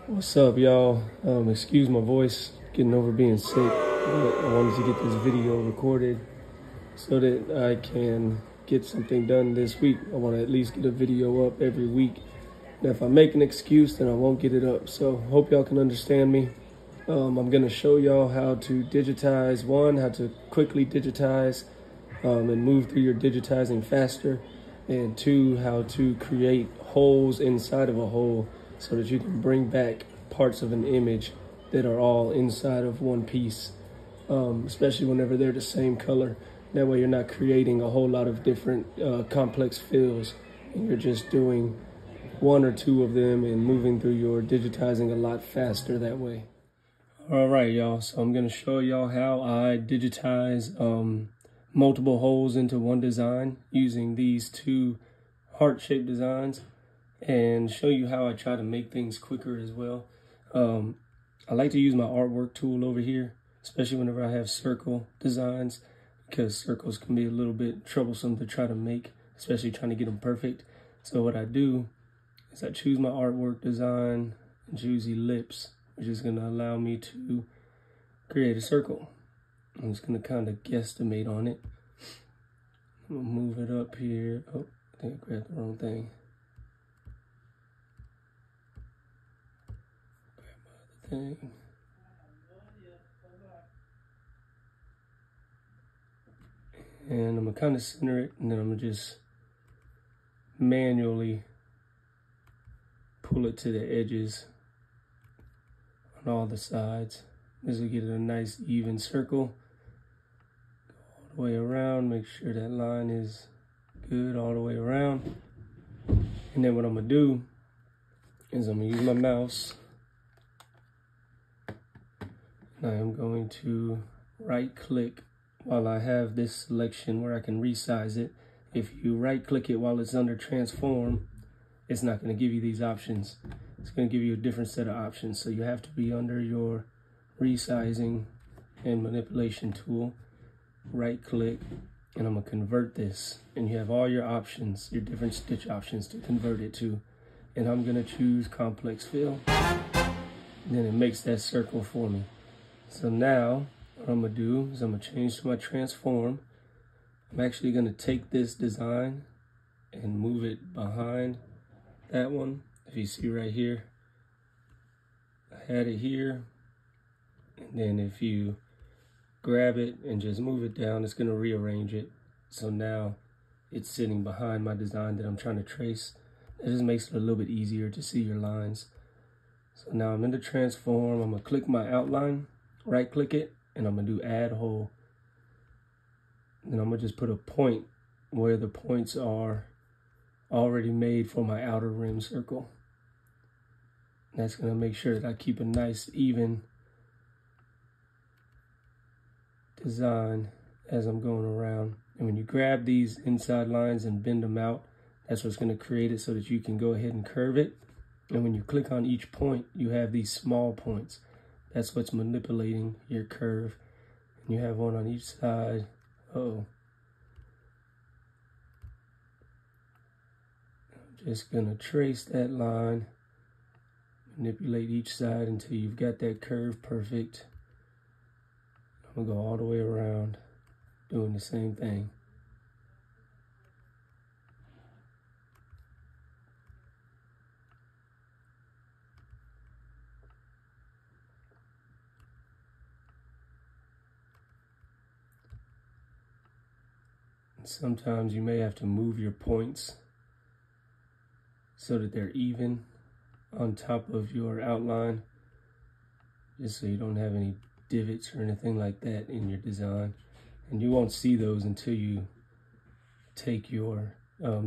What's up, y'all? Excuse my voice, getting over being sick, but I wanted to get this video recorded so that I can get something done this week. I want to at least get a video up every week. And if I make an excuse, then I won't get it up. So hope y'all can understand me. I'm going to show y'all how to digitize. One, how to quickly digitize and move through your digitizing faster. And two, how to create holes inside of a hole so that you can bring back parts of an image that are all inside of one piece, especially whenever they're the same color. That way you're not creating a whole lot of different complex fills, and you're just doing one or two of them and moving through your digitizing a lot faster that way. All right, y'all, so I'm gonna show y'all how I digitize multiple holes into one design using these two heart-shaped designs, and show you how I try to make things quicker as well. I like to use my artwork tool over here, especially whenever I have circle designs, because circles can be a little bit troublesome to try to make, especially trying to get them perfect. So what I do is I choose my artwork design and choose ellipse, which is going to allow me to create a circle. I'm just going to kind of guesstimate on it. I'm going to move it up here. Oh, I think I grabbed the wrong thing. Grab my other thing. And I'm going to kind of center it, and then I'm going to just manually pull it to the edges on all the sides. This will get it a nice even circle. Go all the way around, make sure that line is good all the way around. And then what I'm going to do is I'm going to use my mouse. And I am going to right click while I have this selection where I can resize it. If you right click it while it's under transform, it's not going to give you these options. It's going to give you a different set of options. So you have to be under your resizing and manipulation tool, right click, and I'm going to convert this. And you have all your options, your different stitch options to convert it to. And I'm going to choose complex fill. Then it makes that circle for me. So now what I'm going to do is I'm going to change to my transform. I'm actually going to take this design and move it behind that one. If you see right here, I had it here, and then if you grab it and just move it down, it's going to rearrange it. So now it's sitting behind my design that I'm trying to trace. It just makes it a little bit easier to see your lines. So now I'm in the transform. I'm going to click my outline, right click it, and I'm going to do add hole. And I'm going to just put a point where the points are already made for my outer rim circle. That's going to make sure that I keep a nice even design as I'm going around. And when you grab these inside lines and bend them out, that's what's going to create it so that you can go ahead and curve it. And when you click on each point, you have these small points. That's what's manipulating your curve. And you have one on each side. I'm just going to trace that line, manipulate each side until you've got that curve perfect. I'm going to go all the way around doing the same thing. Sometimes you may have to move your points so that they're even on top of your outline, just so you don't have any divots or anything like that in your design. And you won't see those until you take your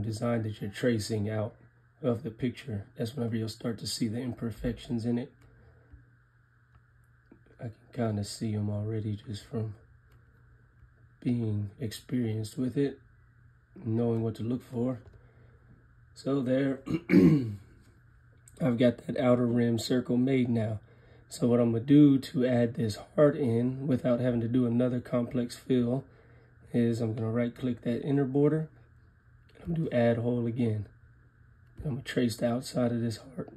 design that you're tracing out of the picture. That's whenever you'll start to see the imperfections in it. I can kind of see them already just from being experienced with it, knowing what to look for. So there, I've got that outer rim circle made now. So what I'm going to do to add this heart in without having to do another complex fill is I'm going to right click that inner border. I'm going to do add hole again. I'm going to trace the outside of this heart.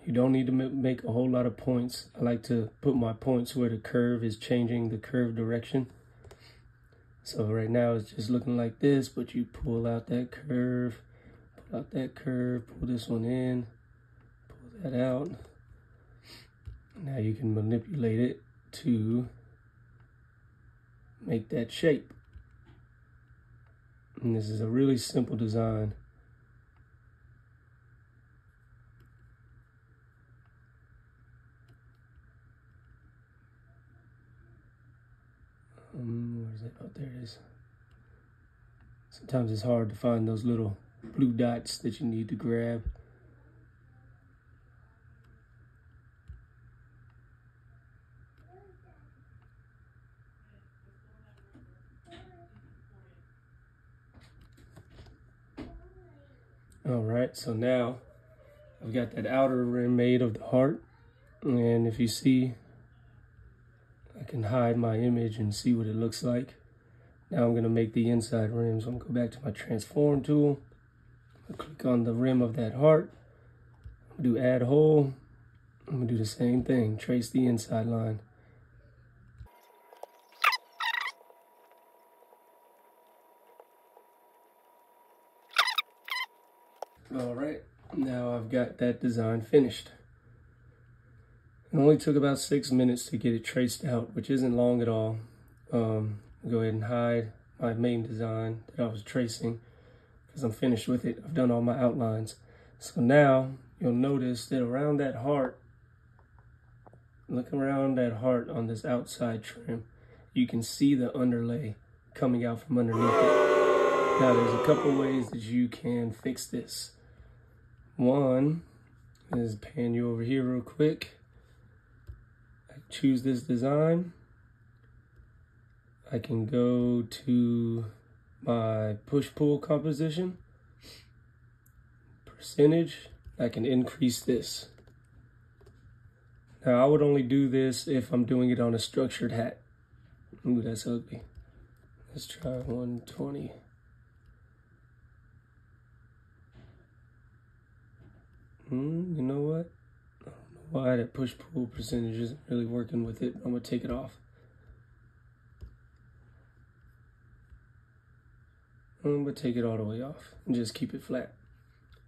You don't need to make a whole lot of points. I like to put my points where the curve is changing the curve direction. So right now it's just looking like this, but you pull out that curve, pull this one in, pull that out. Now you can manipulate it to make that shape. And this is a really simple design. Where is it? Oh, there it is. Sometimes it's hard to find those little blue dots that you need to grab. All right, so now I've got that outer rim made of the heart. And if you see, I can hide my image and see what it looks like. Now I'm gonna make the inside rim. So I'm gonna go back to my transform tool. I'll click on the rim of that heart. I'm gonna do add hole. I'm gonna do the same thing, trace the inside line. All right, now I've got that design finished. It only took about 6 minutes to get it traced out, which isn't long at all. Go ahead and hide my main design that I was tracing because I'm finished with it. I've done all my outlines. So now you'll notice that around that heart, look around that heart on this outside trim, you can see the underlay coming out from underneath it. Now there's a couple ways that you can fix this. One is pan you over here real quick. I choose this design. I can go to my push-pull composition, percentage. I can increase this. Now I would only do this if I'm doing it on a structured hat. Ooh, that's ugly. Let's try 120. You know what? I don't know why that push-pull percentage isn't really working with it. I'm gonna take it off. I'm gonna take it all the way off and just keep it flat.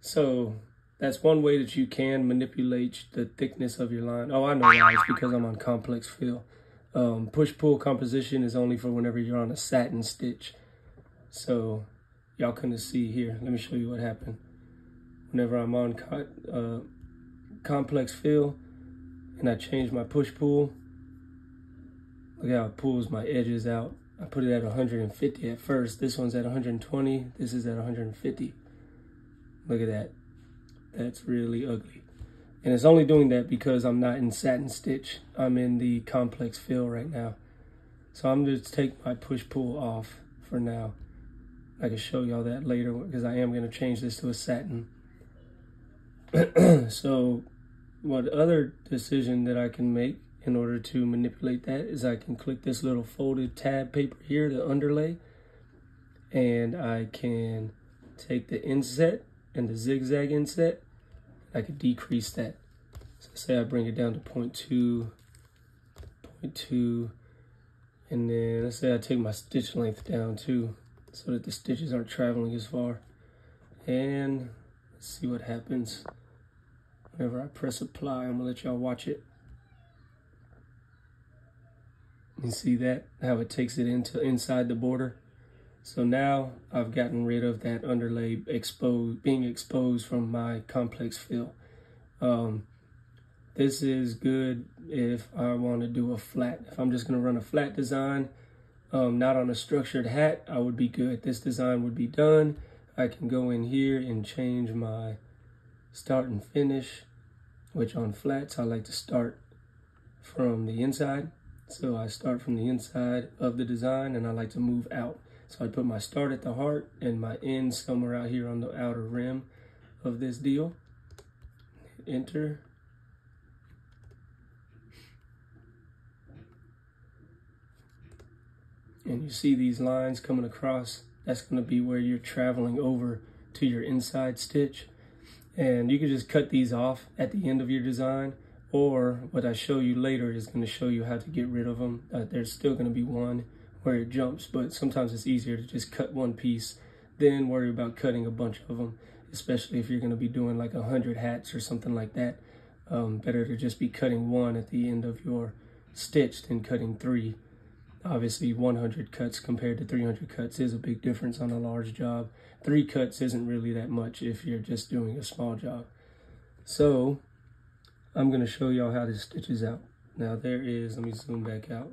So that's one way that you can manipulate the thickness of your line. Oh, I know why. It's because I'm on complex fill. Push-pull composition is only for whenever you're on a satin stitch. So y'all couldn't see here. Let me show you what happened. Whenever I'm on complex fill and I change my push-pull, look how it pulls my edges out. I put it at 150 at first. This one's at 120. This is at 150. Look at that. That's really ugly. And it's only doing that because I'm not in satin stitch. I'm in the complex fill right now. So I'm just take my push-pull off for now. I can show y'all that later because I am going to change this to a satin. So what other decision that I can make in order to manipulate that is I can click this little folded tab paper here, the underlay, and I can take the inset and the zigzag inset. I could decrease that. So say I bring it down to 0.2, and then let's say I take my stitch length down too, so that the stitches aren't traveling as far. And let's see what happens. Whenever I press apply, I'm gonna let y'all watch it. You see that, how it takes it into inside the border. So now I've gotten rid of that underlay being exposed from my complex fill. This is good if I want to do a flat. If I'm just going to run a flat design, not on a structured hat, I would be good. This design would be done. I can go in here and change my start and finish, which on flats, I like to start from the inside. So I start from the inside of the design and I like to move out. So I put my start at the heart and my end somewhere out here on the outer rim of this deal. Enter. And you see these lines coming across. That's going to be where you're traveling over to your inside stitch. And you can just cut these off at the end of your design, or what I show you later is going to show you how to get rid of them. There's still going to be one where it jumps, but sometimes it's easier to just cut one piece, then worry about cutting a bunch of them, especially if you're going to be doing like 100 hats or something like that. Better to just be cutting one at the end of your stitch than cutting 3. Obviously 100 cuts compared to 300 cuts is a big difference on a large job. 3 cuts isn't really that much if you're just doing a small job. So I'm going to show y'all how this stitches out. Now there is, let me zoom back out,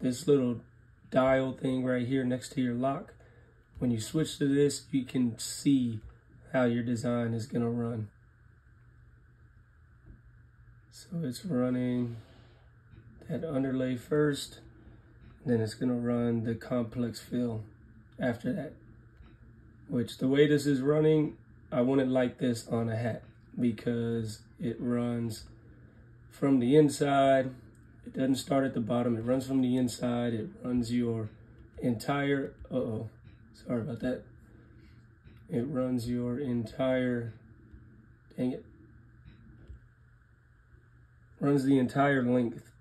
this little dial thing right here next to your lock. When you switch to this, you can see how your design is going to run. So it's running that underlay first, then it's going to run the complex fill after that. Which, the way this is running, I want it like this on a hat because it runs from the inside. It doesn't start at the bottom. It runs from the inside. It runs your entire, sorry about that. It runs your entire, dang it. Runs the entire length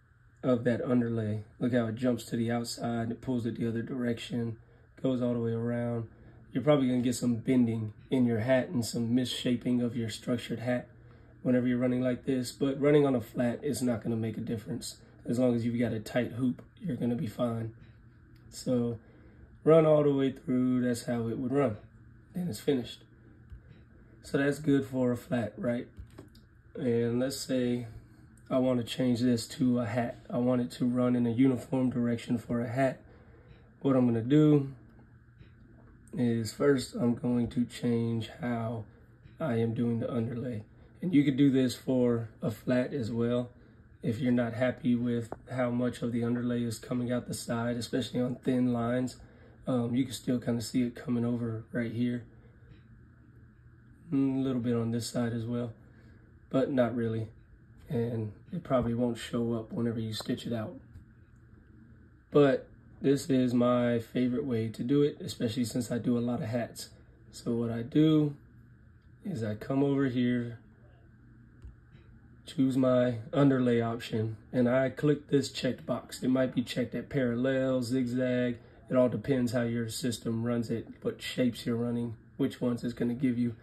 of that underlay. Look how it jumps to the outside, it pulls it the other direction, goes all the way around. You're probably gonna get some bending in your hat and some misshaping of your structured hat whenever you're running like this, but running on a flat is not gonna make a difference. As long as you've got a tight hoop, you're gonna be fine. So run all the way through, that's how it would run. Then it's finished. So that's good for a flat, right? And let's say I want to change this to a hat. I want it to run in a uniform direction for a hat. What I'm going to do is first I'm going to change how I am doing the underlay. And you could do this for a flat as well. If you're not happy with how much of the underlay is coming out the side, especially on thin lines, you can still kind of see it coming over right here. A little bit on this side as well, but not really. And it probably won't show up whenever you stitch it out. But this is my favorite way to do it, especially since I do a lot of hats. So what I do is I come over here, choose my underlay option, and I click this checked box. It might be checked at parallel, zigzag. It all depends how your system runs it, what shapes you're running, which ones it's going to give you.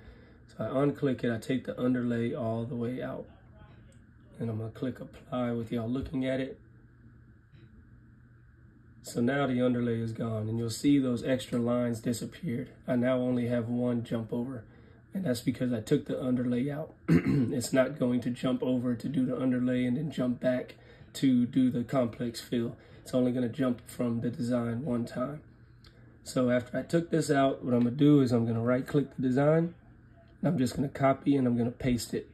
So I unclick it, I take the underlay all the way out. And I'm going to click apply with y'all looking at it. So now the underlay is gone, and you'll see those extra lines disappeared. I now only have one jump over, and that's because I took the underlay out. It's not going to jump over to do the underlay and then jump back to do the complex fill. It's only going to jump from the design one time. So after I took this out, what I'm going to do is I'm going to right click the design, and I'm just going to copy and I'm going to paste it.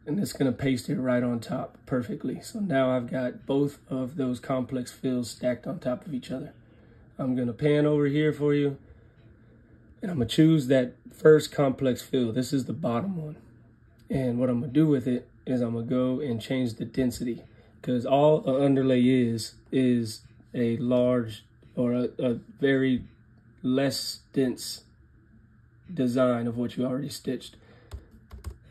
And it's going to paste it right on top perfectly. So now I've got both of those complex fills stacked on top of each other. I'm going to pan over here for you, and I'm going to choose that first complex fill. This is the bottom one. And what I'm going to do with it is I'm going to go and change the density, because all an underlay is a large or a very less dense design of what you already stitched.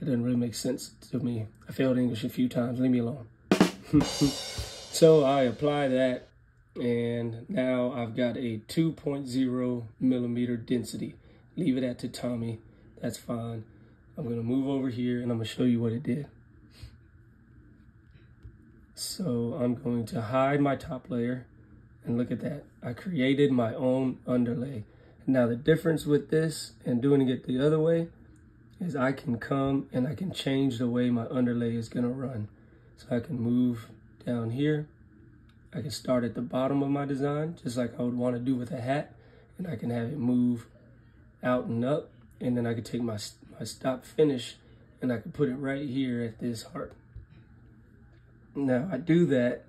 It doesn't really make sense to me. I failed English a few times, leave me alone. So I apply that, and now I've got a 2.0 millimeter density. Leave it at tatami, that's fine. I'm gonna move over here and I'm gonna show you what it did. So I'm going to hide my top layer, and look at that. I created my own underlay. Now the difference with this and doing it the other way is I can come and I can change the way my underlay is gonna run. So I can move down here. I can start at the bottom of my design, just like I would want to do with a hat, and I can have it move out and up, and then I can take my stop finish and I can put it right here at this heart. Now I do that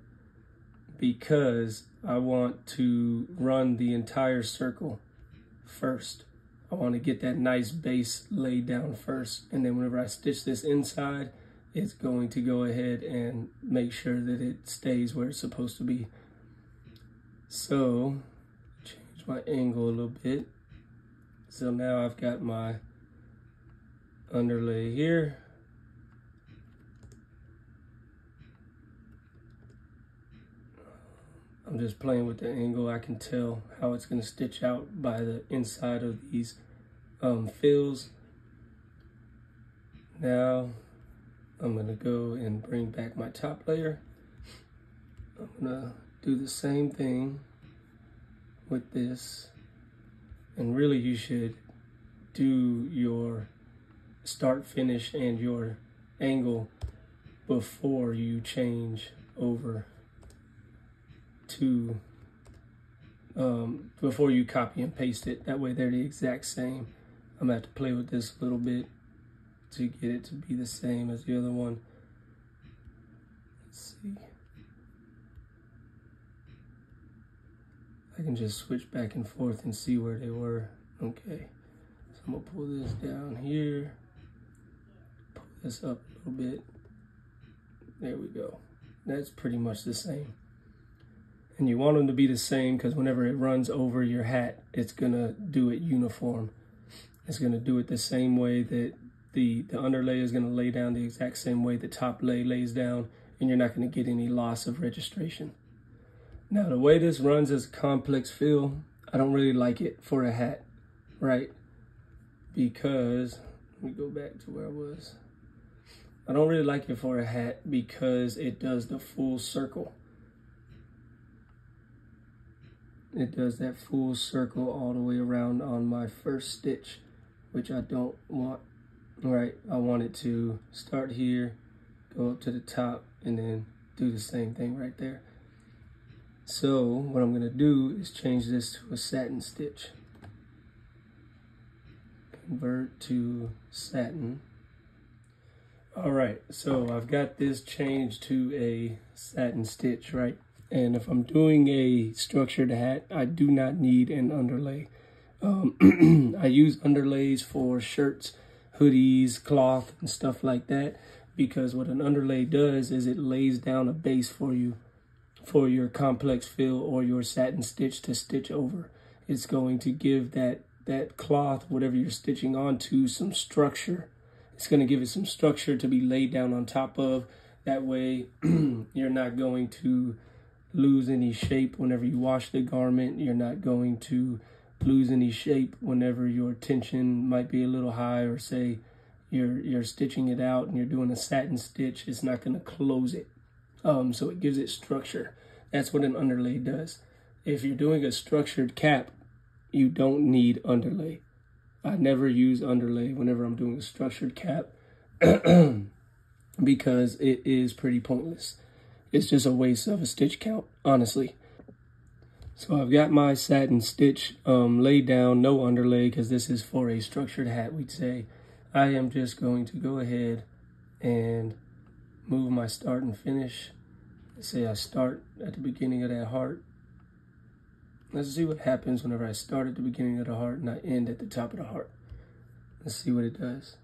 because I want to run the entire circle first. I want to get that nice base laid down first, and then whenever I stitch this inside, it's going to go ahead and make sure that it stays where it's supposed to be. So, change my angle a little bit. So now I've got my underlay here. I'm just playing with the angle. I can tell how it's going to stitch out by the inside of these fills. Now I'm going to go and bring back my top layer. I'm going to do the same thing with this. And really you should do your start, finish, and your angle before you change over to, before you copy and paste it. That way they're the exact same. I'm gonna have to play with this a little bit to get it to be the same as the other one. Let's see. I can just switch back and forth and see where they were. Okay, so I'm gonna pull this down here, pull this up a little bit. There we go. That's pretty much the same. And you want them to be the same because whenever it runs over your hat, it's gonna do it uniform. It's gonna do it the same way that the underlay is gonna lay down the exact same way the top lay lays down, and you're not gonna get any loss of registration. Now, the way this runs as a complex fill, I don't really like it for a hat, right? Because, let me go back to where I was. I don't really like it for a hat because it does the full circle. It does that full circle all the way around on my first stitch, which I don't want, right? I want it to start here, go up to the top, and then do the same thing right there. So what I'm gonna do is change this to a satin stitch. Convert to satin. All right, so I've got this changed to a satin stitch, right? And if I'm doing a structured hat, I do not need an underlay. I use underlays for shirts, hoodies, cloth, and stuff like that, because what an underlay does is it lays down a base for you for your complex fill or your satin stitch to stitch over. It's going to give that cloth, whatever you're stitching onto, some structure. It's going to give it some structure to be laid down on top of. That way you're not going to lose any shape whenever you wash the garment. You're not going to lose any shape whenever your tension might be a little high, or say you're stitching it out and you're doing a satin stitch. It's not going to close it. So it gives it structure. That's what an underlay does. If you're doing a structured cap, you don't need underlay. I never use underlay whenever I'm doing a structured cap because it is pretty pointless. It's just a waste of a stitch count, honestly. So I've got my satin stitch laid down, no underlay, because this is for a structured hat, we'd say. I am just going to go ahead and move my start and finish. Let's say I start at the beginning of that heart. Let's see what happens whenever I start at the beginning of the heart and I end at the top of the heart. Let's see what it does.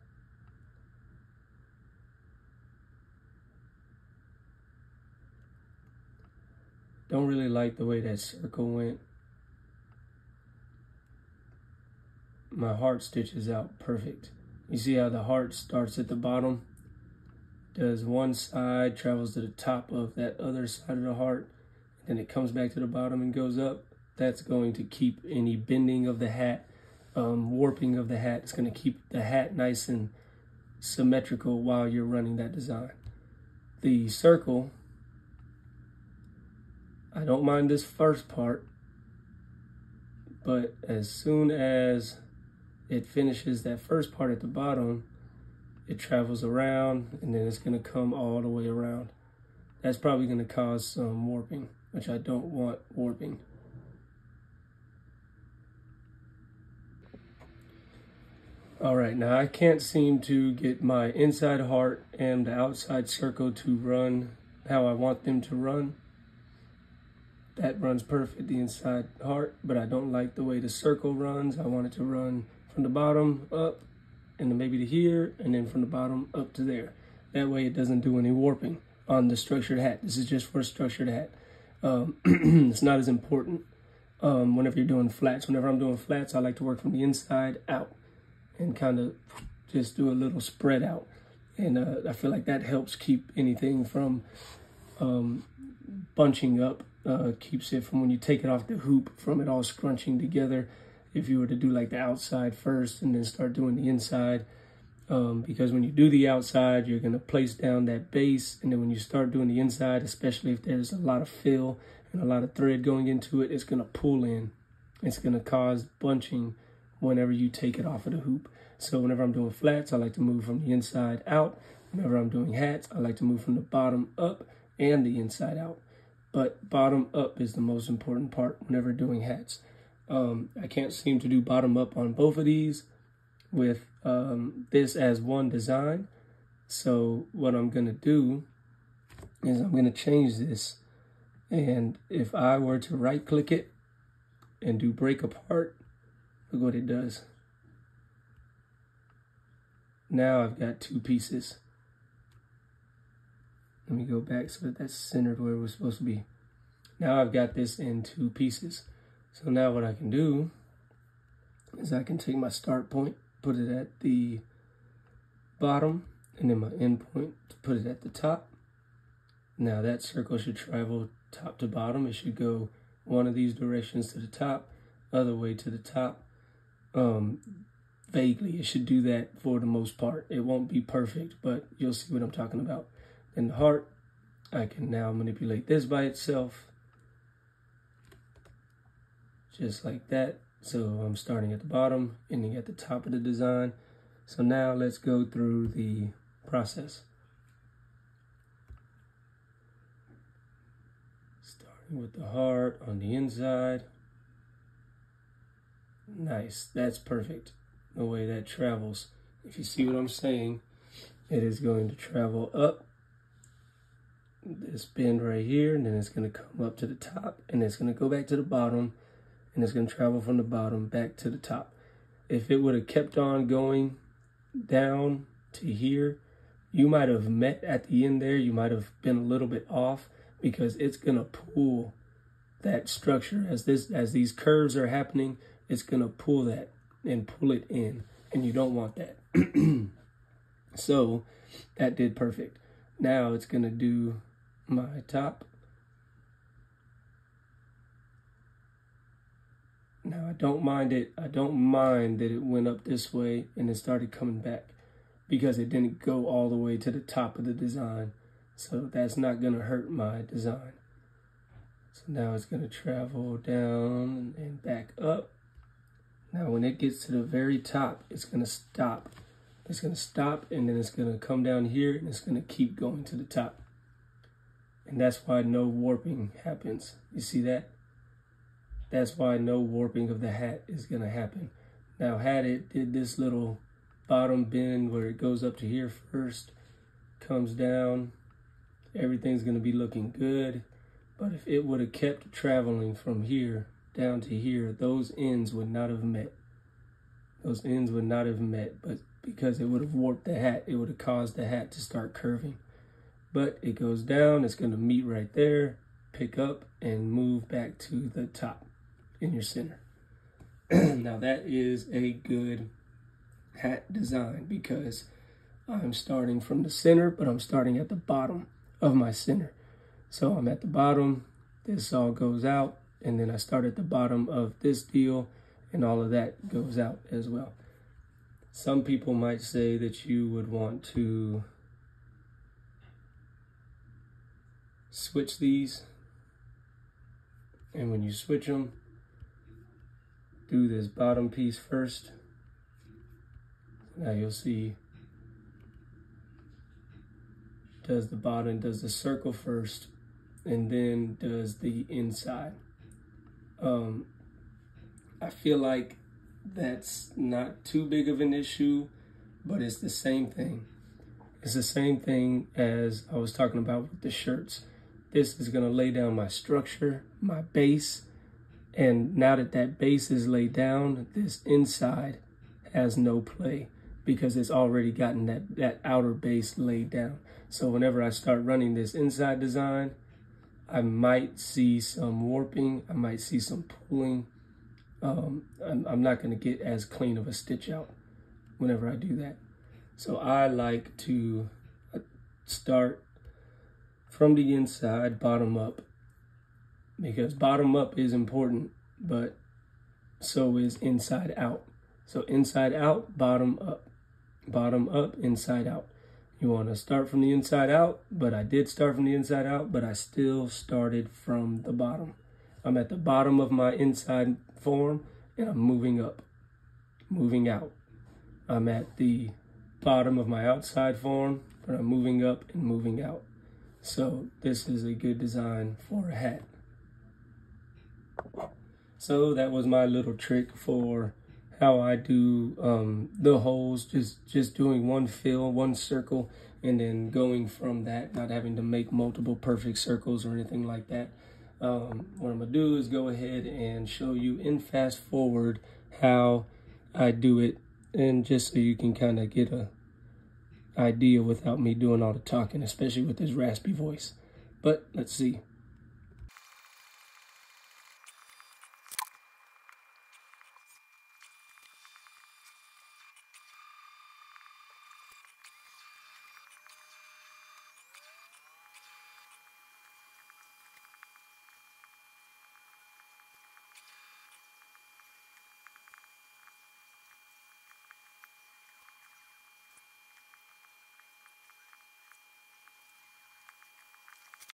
Don't really like the way that circle went. My heart stitches out perfect. You see how the heart starts at the bottom? Does one side, travels to the top of that other side of the heart, and it comes back to the bottom and goes up. That's going to keep any bending of the hat, warping of the hat. It's going to keep the hat nice and symmetrical while you're running that design. The circle, I don't mind this first part, but as soon as it finishes that first part at the bottom, it travels around and then it's going to come all the way around. That's probably going to cause some warping, which I don't want warping. All right, now I can't seem to get my inside heart and the outside circle to run how I want them to run. That runs perfect, the inside heart, but I don't like the way the circle runs. I want it to run from the bottom up and then maybe to here, and then from the bottom up to there. That way it doesn't do any warping on the structured hat. This is just for a structured hat. It's not as important whenever you're doing flats. Whenever I'm doing flats, I like to work from the inside out and kind of just do a little spread out. And I feel like that helps keep anything from bunching up, keeps it from when you take it off the hoop from it all scrunching together. If you were to do like the outside first and then start doing the inside, because when you do the outside, you're going to place down that base. And then when you start doing the inside, especially if there's a lot of fill and a lot of thread going into it, it's going to pull in. It's going to cause bunching whenever you take it off of the hoop. So whenever I'm doing flats, I like to move from the inside out. Whenever I'm doing hats, I like to move from the bottom up and the inside out. But bottom up is the most important part whenever doing hats. I can't seem to do bottom up on both of these with this as one design. So what I'm going to do is I'm going to change this. And if I were to right click it and do break apart, look what it does. Now I've got two pieces. Let me go back so that that's centered where it was supposed to be. Now I've got this in two pieces. So now what I can do is I can take my start point, put it at the bottom, and then my end point to put it at the top. Now that circle should travel top to bottom. It should go one of these directions to the top, other way to the top. Vaguely, it should do that for the most part. It won't be perfect, but you'll see what I'm talking about. In the heart, I can now manipulate this by itself, just like that. So I'm starting at the bottom, ending at the top of the design. So now let's go through the process. Starting with the heart on the inside. Nice, that's perfect. The way that travels. If you see what I'm saying, it is going to travel up this bend right here, and then it's going to come up to the top, and it's going to go back to the bottom, and it's going to travel from the bottom back to the top. If it would have kept on going down to here, you might have met at the end there. You might have been a little bit off, because it's going to pull that structure as these curves are happening. It's going to pull that and pull it in, and you don't want that. So that did perfect. Now it's going to do my top. Now I don't mind it. I don't mind that it went up this way and it started coming back, because it didn't go all the way to the top of the design. So that's not going to hurt my design. So now it's going to travel down and back up. Now when it gets to the very top, it's going to stop. It's going to stop, and then it's going to come down here, and it's going to keep going to the top. And that's why no warping happens. You see that? That's why no warping of the hat is going to happen. Now had it did this little bottom bend where it goes up to here first, comes down, everything's going to be looking good. But if it would have kept traveling from here down to here, those ends would not have met. Those ends would not have met, but because it would have warped the hat, it would have caused the hat to start curving. But it goes down, it's going to meet right there, pick up, and move back to the top in your center. Now that is a good hat design, because I'm starting from the center, but I'm starting at the bottom of my center. So I'm at the bottom, this all goes out, and then I start at the bottom of this deal, and all of that goes out as well. Some people might say that you would want to switch these, and when you switch them, do this bottom piece first. Now you'll see, does the bottom, does the circle first, and then does the inside. I feel like that's not too big of an issue, but it's the same thing. It's the same thing as I was talking about with the shirts. This is gonna lay down my structure, my base, and now that that base is laid down, this inside has no play, because it's already gotten that outer base laid down. So whenever I start running this inside design, I might see some warping, I might see some pulling. I'm not going to get as clean of a stitch out whenever I do that. So I like to start from the inside, bottom up, because bottom up is important, but so is inside out. So inside out, bottom up, inside out. You want to start from the inside out, but I did start from the inside out, but I still started from the bottom. I'm at the bottom of my inside form, and I'm moving up, moving out. I'm at the bottom of my outside form, but I'm moving up and moving out. So this is a good design for a hat. So that was my little trick for how I do the holes, just doing one fill, one circle, and then going from that, not having to make multiple perfect circles or anything like that. What I'm gonna do is go ahead and show you in fast forward how I do it, and just so you can kind of get a idea without me doing all the talking, especially with this raspy voice. But let's see.